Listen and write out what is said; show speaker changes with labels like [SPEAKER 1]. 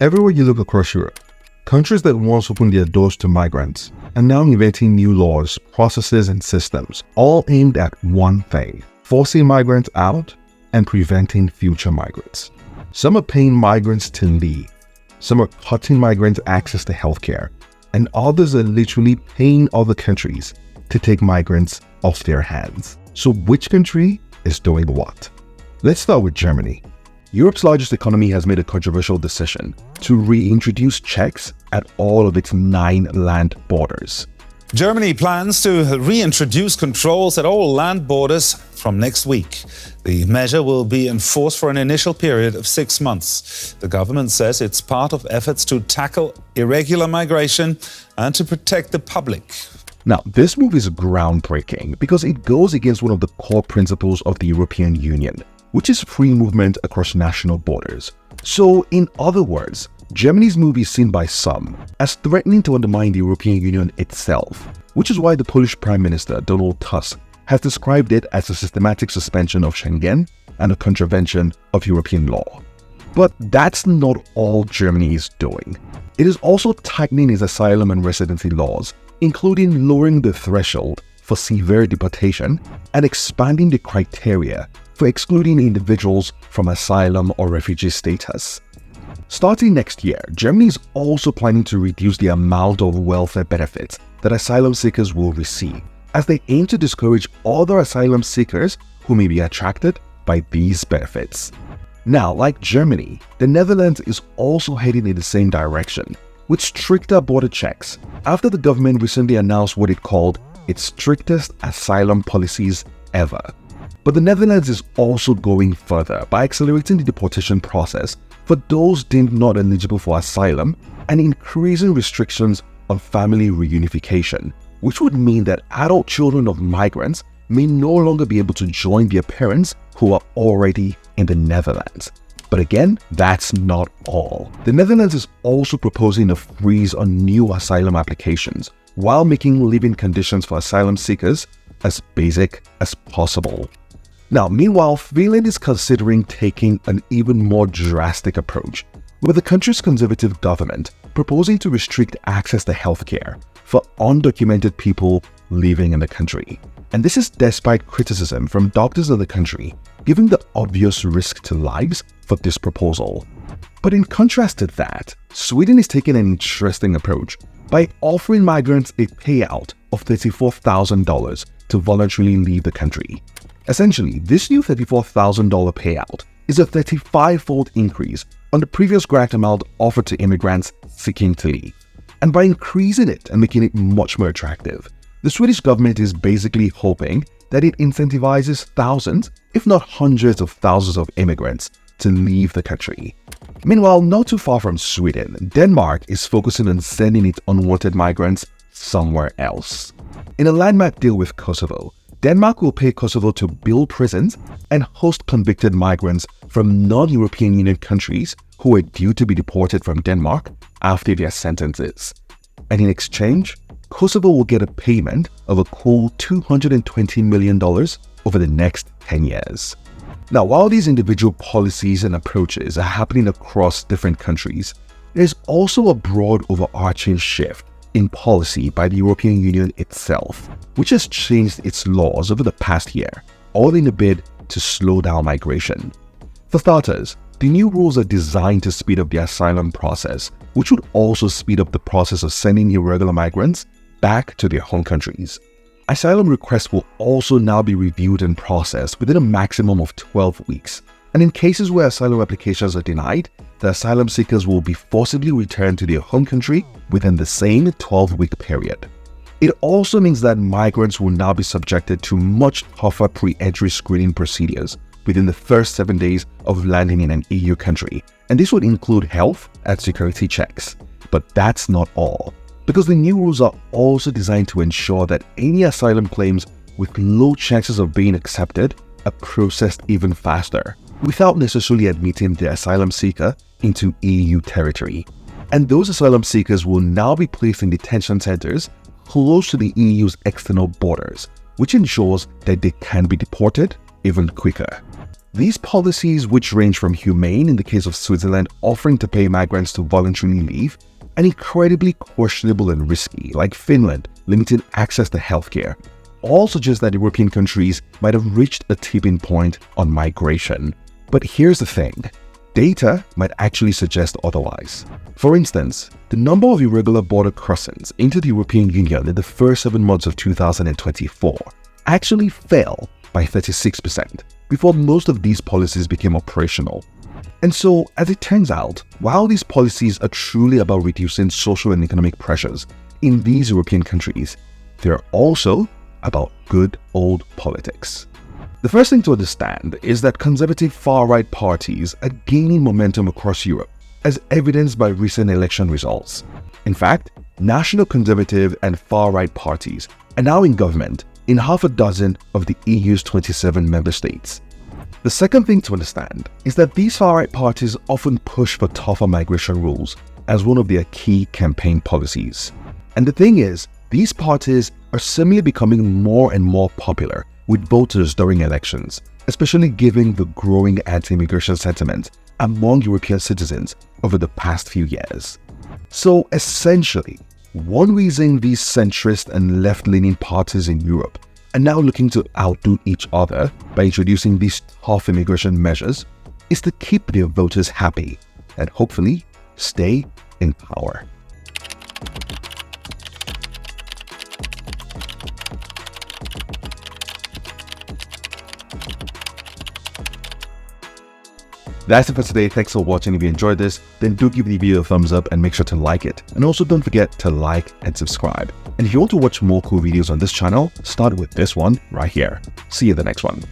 [SPEAKER 1] Everywhere you look across Europe, countries that once opened their doors to migrants are now inventing new laws, processes, and systems, all aimed at one thing: forcing migrants out and preventing future migrants. Some are paying migrants to leave, some are cutting migrants' access to healthcare, and others are literally paying other countries to take migrants off their hands. So which country is doing what? Let's start with Germany. Europe's largest economy has made a controversial decision to reintroduce checks at all of its 9 land borders.
[SPEAKER 2] Germany plans to reintroduce controls at all land borders from next week. The measure will be enforced for an initial period of 6 months. The government says it's part of efforts to tackle irregular migration and to protect the public.
[SPEAKER 1] Now, this move is groundbreaking because it goes against one of the core principles of the European Union, which is free movement across national borders. So, in other words, Germany's move is seen by some as threatening to undermine the European Union itself, which is why the Polish Prime Minister, Donald Tusk, has described it as a systematic suspension of Schengen and a contravention of European law. But that's not all Germany is doing. It is also tightening its asylum and residency laws, including lowering the threshold for severe deportation and expanding the criteria for excluding individuals from asylum or refugee status. Starting next year, Germany is also planning to reduce the amount of welfare benefits that asylum seekers will receive, as they aim to discourage other asylum seekers who may be attracted by these benefits. Now, like Germany, the Netherlands is also heading in the same direction, with stricter border checks, after the government recently announced what it called its strictest asylum policies ever. But the Netherlands is also going further by accelerating the deportation process for those deemed not eligible for asylum and increasing restrictions on family reunification, which would mean that adult children of migrants may no longer be able to join their parents who are already in the Netherlands. But again, that's not all. The Netherlands is also proposing a freeze on new asylum applications while making living conditions for asylum seekers as basic as possible. Now, meanwhile, Finland is considering taking an even more drastic approach, with the country's conservative government proposing to restrict access to healthcare for undocumented people living in the country. And this is despite criticism from doctors of the country, giving the obvious risk to lives for this proposal. But in contrast to that, Sweden is taking an interesting approach by offering migrants a payout of $34,000 to voluntarily leave the country. Essentially, this new $34,000 payout is a 35-fold increase on the previous grant amount offered to immigrants seeking to leave. And by increasing it and making it much more attractive, the Swedish government is basically hoping that it incentivizes thousands, if not hundreds of thousands of immigrants to leave the country. Meanwhile, not too far from Sweden, Denmark is focusing on sending its unwanted migrants somewhere else. In a landmark deal with Kosovo, Denmark will pay Kosovo to build prisons and host convicted migrants from non-European Union countries who are due to be deported from Denmark after their sentences. And in exchange, Kosovo will get a payment of a cool $220 million over the next 10 years. Now, while these individual policies and approaches are happening across different countries, there's also a broad overarching shift in policy by the European Union itself, which has changed its laws over the past year, all in a bid to slow down migration. For starters, the new rules are designed to speed up the asylum process, which would also speed up the process of sending irregular migrants back to their home countries. Asylum requests will also now be reviewed and processed within a maximum of 12 weeks. And in cases where asylum applications are denied, the asylum seekers will be forcibly returned to their home country within the same 12-week period. It also means that migrants will now be subjected to much tougher pre-entry screening procedures within the first 7 days of landing in an EU country, and this would include health and security checks. But that's not all, because the new rules are also designed to ensure that any asylum claims with low chances of being accepted are processed even faster, without necessarily admitting the asylum seeker into EU territory. And those asylum seekers will now be placed in detention centers close to the EU's external borders, which ensures that they can be deported even quicker. These policies, which range from humane in the case of Switzerland offering to pay migrants to voluntarily leave, and incredibly questionable and risky, like Finland limiting access to healthcare, all suggest that European countries might have reached a tipping point on migration. But here's the thing. Data might actually suggest otherwise. For instance, the number of irregular border crossings into the European Union in the first 7 months of 2024 actually fell by 36% before most of these policies became operational. And so, as it turns out, while these policies are truly about reducing social and economic pressures in these European countries, they're also about good old politics. The first thing to understand is that conservative far-right parties are gaining momentum across Europe, as evidenced by recent election results. In fact, national conservative and far-right parties are now in government in half a dozen of the EU's 27 member states. The second thing to understand is that these far-right parties often push for tougher migration rules as one of their key campaign policies. And the thing is, these parties are suddenly becoming more and more popular with voters during elections, especially given the growing anti-immigration sentiment among European citizens over the past few years. So essentially, one reason these centrist and left-leaning parties in Europe are now looking to outdo each other by introducing these tough immigration measures is to keep their voters happy and hopefully stay in power. That's it for today. Thanks for watching. If you enjoyed this, then do give the video a thumbs up and make sure to like it. And also don't forget to like and subscribe. And if you want to watch more cool videos on this channel, start with this one right here. See you in the next one.